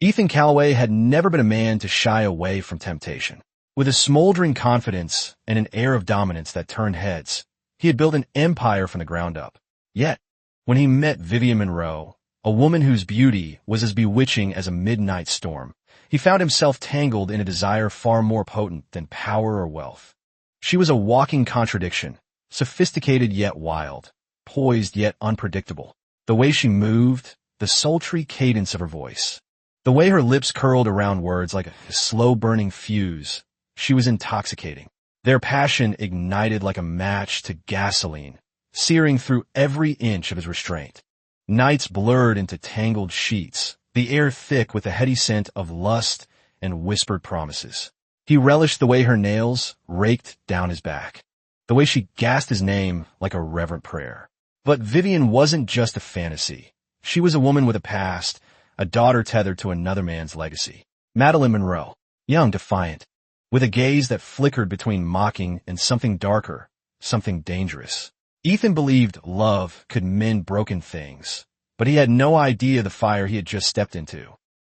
Ethan Calloway had never been a man to shy away from temptation. With a smoldering confidence and an air of dominance that turned heads, he had built an empire from the ground up. Yet, when he met Vivian Monroe, a woman whose beauty was as bewitching as a midnight storm, he found himself tangled in a desire far more potent than power or wealth. She was a walking contradiction, sophisticated yet wild, poised yet unpredictable. The way she moved, the sultry cadence of her voice, the way her lips curled around words like a slow-burning fuse, she was intoxicating. Their passion ignited like a match to gasoline, searing through every inch of his restraint. Nights blurred into tangled sheets, the air thick with the heady scent of lust and whispered promises. He relished the way her nails raked down his back, the way she gasped his name like a reverent prayer. But Vivian wasn't just a fantasy. She was a woman with a past, a daughter tethered to another man's legacy. Madeline Monroe, young, defiant, with a gaze that flickered between mocking and something darker, something dangerous. Ethan believed love could mend broken things, but he had no idea the fire he had just stepped into.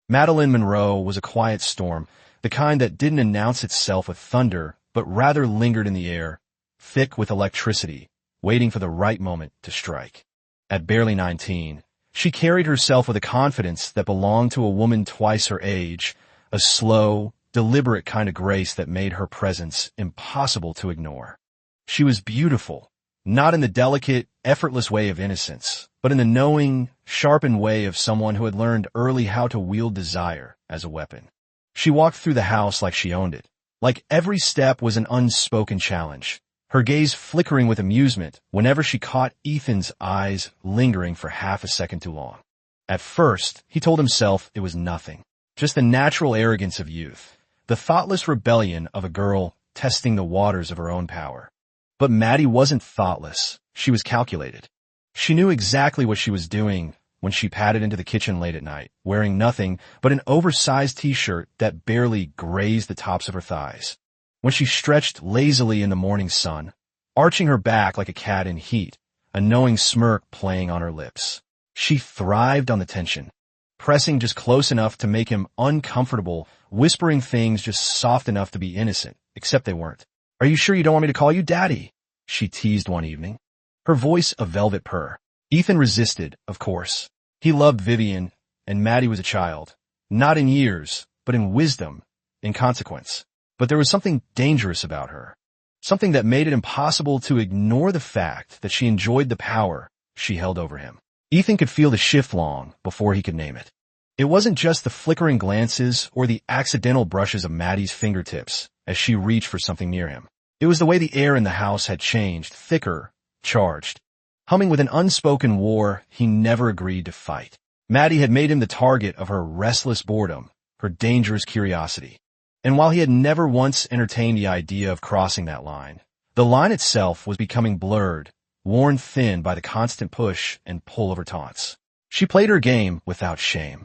Madeline Monroe was a quiet storm, the kind that didn't announce itself with thunder, but rather lingered in the air, thick with electricity, waiting for the right moment to strike. At barely 19, she carried herself with a confidence that belonged to a woman twice her age, a slow, deliberate kind of grace that made her presence impossible to ignore. She was beautiful, not in the delicate, effortless way of innocence, but in the knowing, sharpened way of someone who had learned early how to wield desire as a weapon. She walked through the house like she owned it, like every step was an unspoken challenge, her gaze flickering with amusement whenever she caught Ethan's eyes lingering for half a second too long. At first, he told himself it was nothing, just the natural arrogance of youth, the thoughtless rebellion of a girl testing the waters of her own power. But Maddie wasn't thoughtless. She was calculated. She knew exactly what she was doing when she padded into the kitchen late at night, wearing nothing but an oversized t-shirt that barely grazed the tops of her thighs. When she stretched lazily in the morning sun, arching her back like a cat in heat, a knowing smirk playing on her lips. She thrived on the tension, pressing just close enough to make him uncomfortable, whispering things just soft enough to be innocent, except they weren't. "Are you sure you don't want me to call you Daddy?" she teased one evening, her voice a velvet purr. Ethan resisted, of course. He loved Vivian, and Maddie was a child, not in years, but in wisdom, in consequence. But there was something dangerous about her, something that made it impossible to ignore the fact that she enjoyed the power she held over him. Ethan could feel the shift long before he could name it. It wasn't just the flickering glances or the accidental brushes of Maddie's fingertips as she reached for something near him. It was the way the air in the house had changed, thicker, charged, humming with an unspoken war he never agreed to fight. Maddie had made him the target of her restless boredom, her dangerous curiosity. And while he had never once entertained the idea of crossing that line, the line itself was becoming blurred, worn thin by the constant push and pull of her taunts. She played her game without shame,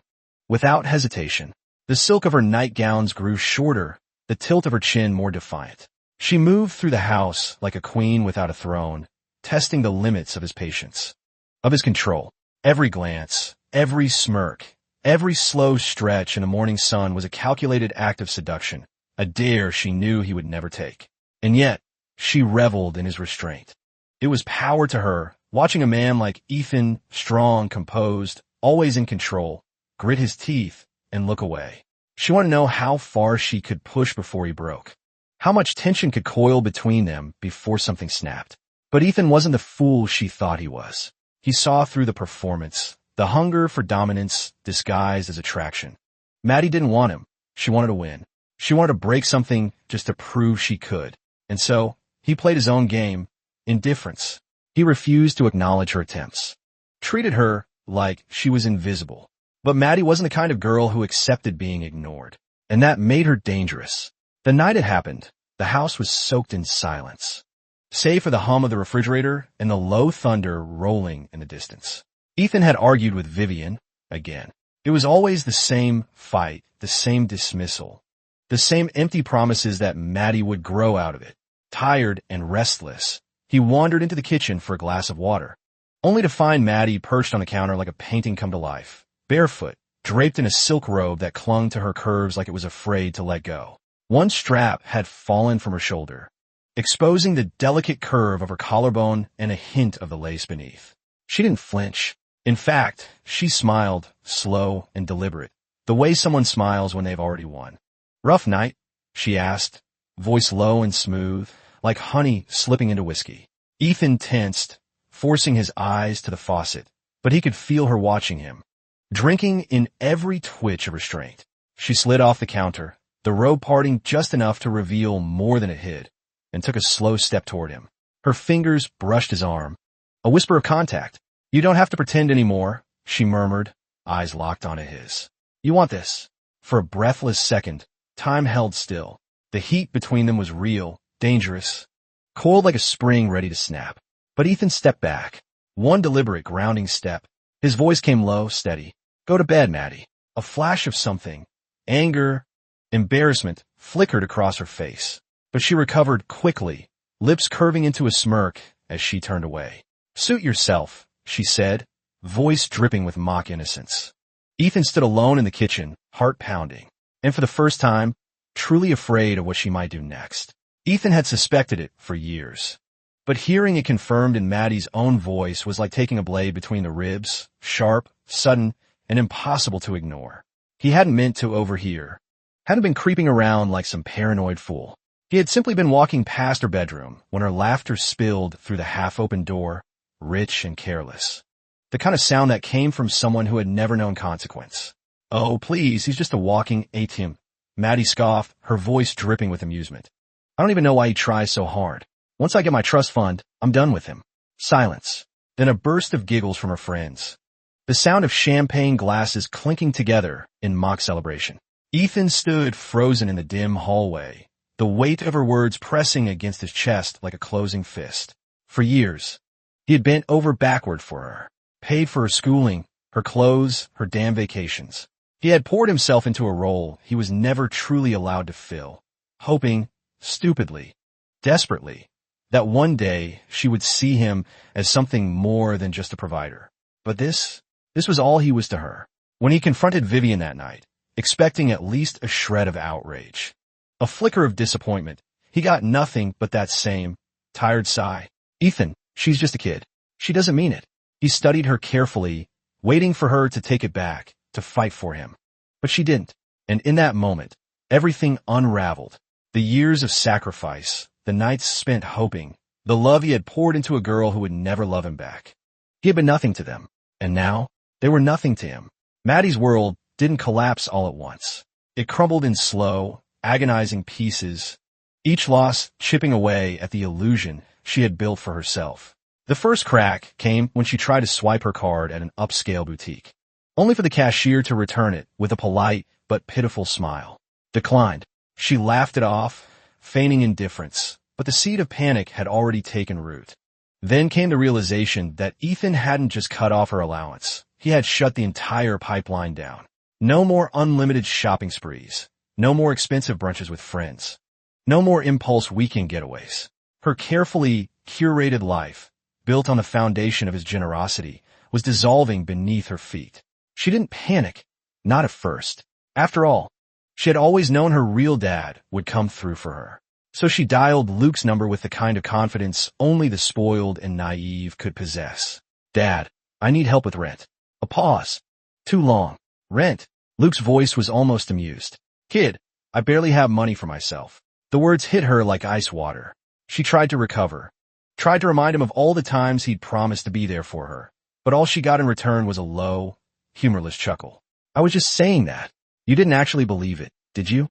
without hesitation. The silk of her nightgowns grew shorter, the tilt of her chin more defiant. She moved through the house like a queen without a throne, testing the limits of his patience, of his control. Every glance, every smirk, every slow stretch in the morning sun was a calculated act of seduction, a dare she knew he would never take. And yet, she reveled in his restraint. It was power to her, watching a man like Ethan, strong, composed, always in control, grit his teeth and look away. She wanted to know how far she could push before he broke, how much tension could coil between them before something snapped. But Ethan wasn't the fool she thought he was. He saw through the performance, the hunger for dominance disguised as attraction. Maddie didn't want him. She wanted to win. She wanted to break something just to prove she could. And so, he played his own game, indifference. He refused to acknowledge her attempts, treated her like she was invisible. But Maddie wasn't the kind of girl who accepted being ignored, and that made her dangerous. The night it happened, the house was soaked in silence, save for the hum of the refrigerator and the low thunder rolling in the distance. Ethan had argued with Vivian again. It was always the same fight, the same dismissal, the same empty promises that Maddie would grow out of it. Tired and restless, he wandered into the kitchen for a glass of water, only to find Maddie perched on the counter like a painting come to life, barefoot, draped in a silk robe that clung to her curves like it was afraid to let go. One strap had fallen from her shoulder, exposing the delicate curve of her collarbone and a hint of the lace beneath. She didn't flinch. In fact, she smiled, slow and deliberate, the way someone smiles when they've already won. "Rough night?" she asked, voice low and smooth, like honey slipping into whiskey. Ethan tensed, forcing his eyes to the faucet, but he could feel her watching him, drinking in every twitch of restraint. She slid off the counter, the robe parting just enough to reveal more than it hid, and took a slow step toward him. Her fingers brushed his arm. A whisper of contact. "You don't have to pretend anymore," she murmured, eyes locked onto his. "You want this?" For a breathless second, time held still. The heat between them was real, dangerous, cold like a spring ready to snap. But Ethan stepped back. One deliberate, grounding step. His voice came low, steady. "Go to bed, Maddie." A flash of something, anger, embarrassment, flickered across her face. But she recovered quickly, lips curving into a smirk as she turned away. "Suit yourself," she said, voice dripping with mock innocence. Ethan stood alone in the kitchen, heart pounding, and for the first time, truly afraid of what she might do next. Ethan had suspected it for years, but hearing it confirmed in Maddie's own voice was like taking a blade between the ribs, sharp, sudden, and impossible to ignore. He hadn't meant to overhear, hadn't been creeping around like some paranoid fool. He had simply been walking past her bedroom when her laughter spilled through the half-open door, rich and careless. The kind of sound that came from someone who had never known consequence. "Oh, please, he's just a walking ATM." Maddie scoffed, her voice dripping with amusement. "I don't even know why he tries so hard. Once I get my trust fund, I'm done with him." Silence. Then a burst of giggles from her friends. The sound of champagne glasses clinking together in mock celebration. Ethan stood frozen in the dim hallway, the weight of her words pressing against his chest like a closing fist. For years, he had bent over backward for her, paid for her schooling, her clothes, her damn vacations. He had poured himself into a role he was never truly allowed to fill, hoping, stupidly, desperately, that one day she would see him as something more than just a provider. But this was all he was to her. When he confronted Vivian that night, expecting at least a shred of outrage, a flicker of disappointment, he got nothing but that same, tired sigh. "Ethan, she's just a kid. She doesn't mean it." He studied her carefully, waiting for her to take it back, to fight for him. But she didn't. And in that moment, everything unraveled. The years of sacrifice, the nights spent hoping, the love he had poured into a girl who would never love him back. He had been nothing to them. And now, they were nothing to him. Maddie's world didn't collapse all at once. It crumbled in slow, agonizing pieces, each loss chipping away at the illusion she had built for herself. The first crack came when she tried to swipe her card at an upscale boutique, only for the cashier to return it with a polite but pitiful smile. Declined. She laughed it off, feigning indifference, but the seed of panic had already taken root. Then came the realization that Ethan hadn't just cut off her allowance. He had shut the entire pipeline down. No more unlimited shopping sprees. No more expensive brunches with friends. No more impulse weekend getaways. Her carefully curated life, built on the foundation of his generosity, was dissolving beneath her feet. She didn't panic, not at first. After all, she had always known her real dad would come through for her. So she dialed Luke's number with the kind of confidence only the spoiled and naive could possess. "Dad, I need help with rent." A pause. Too long. "Rent?" Luke's voice was almost amused. "Kid, I barely have money for myself." The words hit her like ice water. She tried to recover, tried to remind him of all the times he'd promised to be there for her, but all she got in return was a low, humorless chuckle. "I was just saying that. You didn't actually believe it, did you?"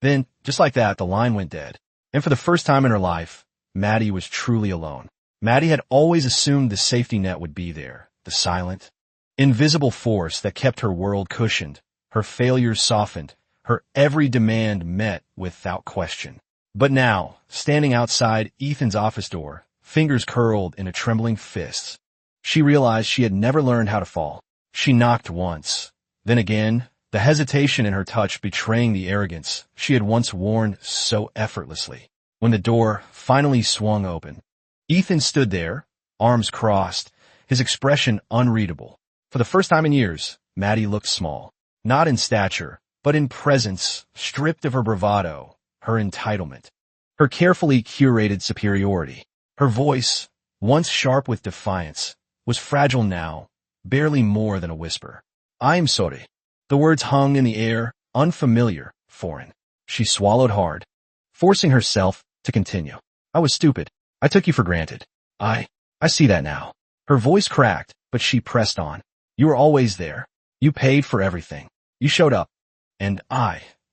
Then, just like that, the line went dead. And for the first time in her life, Maddie was truly alone. Maddie had always assumed the safety net would be there, the silent, invisible force that kept her world cushioned, her failures softened, her every demand met without question. But now, standing outside Ethan's office door, fingers curled in a trembling fist, she realized she had never learned how to fall. She knocked once, then again, the hesitation in her touch betraying the arrogance she had once worn so effortlessly. When the door finally swung open, Ethan stood there, arms crossed, his expression unreadable. For the first time in years, Maddie looked small. not in stature, but in presence, stripped of her bravado, her entitlement, her carefully curated superiority. Her voice, once sharp with defiance, was fragile now, barely more than a whisper. "I'm sorry." The words hung in the air, unfamiliar, foreign. She swallowed hard, forcing herself to continue. "I was stupid. I took you for granted. I see that now." Her voice cracked, but she pressed on. "You were always there. You paid for everything. You showed up. And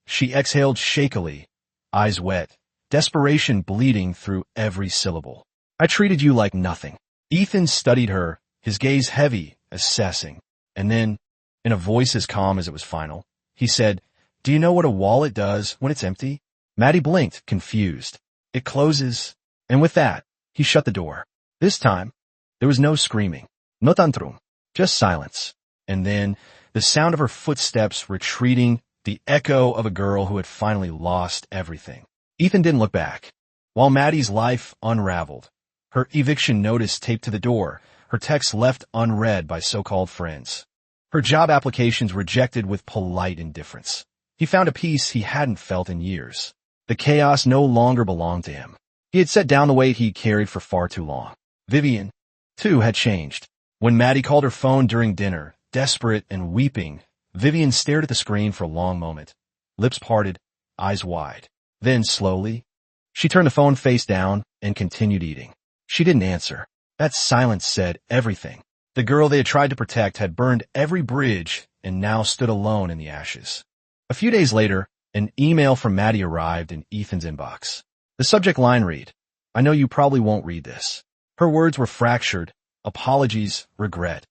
she exhaled shakily, eyes wet, desperation bleeding through every syllable. "I treated you like nothing." Ethan studied her, his gaze heavy, assessing. And then, in a voice as calm as it was final, he said, "Do you know what a wallet does when it's empty?" Maddie blinked, confused. "It closes." And with that, he shut the door. This time, there was no screaming, no tantrum, just silence. And then, the sound of her footsteps retreating, the echo of a girl who had finally lost everything. Ethan didn't look back. While Maddie's life unraveled, her eviction notice taped to the door, her texts left unread by so-called friends, her job applications rejected with polite indifference, he found a peace he hadn't felt in years. The chaos no longer belonged to him. He had set down the weight he carried for far too long. Vivian, too, had changed. When Maddie called her phone during dinner, desperate and weeping, Vivian stared at the screen for a long moment, lips parted, eyes wide. Then, slowly, she turned the phone face down and continued eating. She didn't answer. That silence said everything. The girl they had tried to protect had burned every bridge and now stood alone in the ashes. A few days later, an email from Maddie arrived in Ethan's inbox. The subject line read, "I know you probably won't read this." Her words were fractured, apologies, regret,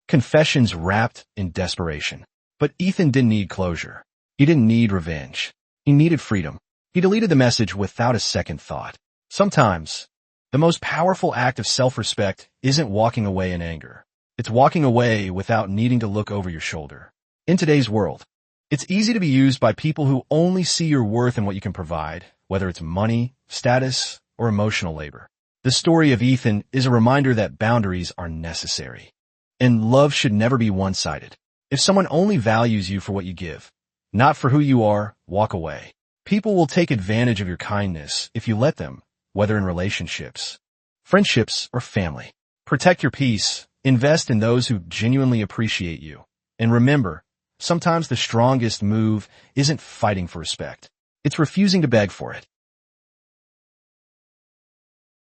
confessions wrapped in desperation. But Ethan didn't need closure. He didn't need revenge. He needed freedom. He deleted the message without a second thought. Sometimes, the most powerful act of self-respect isn't walking away in anger. It's walking away without needing to look over your shoulder. In today's world, it's easy to be used by people who only see your worth in what you can provide, whether it's money, status, or emotional labor. The story of Ethan is a reminder that boundaries are necessary. And love should never be one-sided. If someone only values you for what you give, not for who you are, walk away. People will take advantage of your kindness if you let them, whether in relationships, friendships, or family. Protect your peace. Invest in those who genuinely appreciate you. And remember, sometimes the strongest move isn't fighting for respect. It's refusing to beg for it.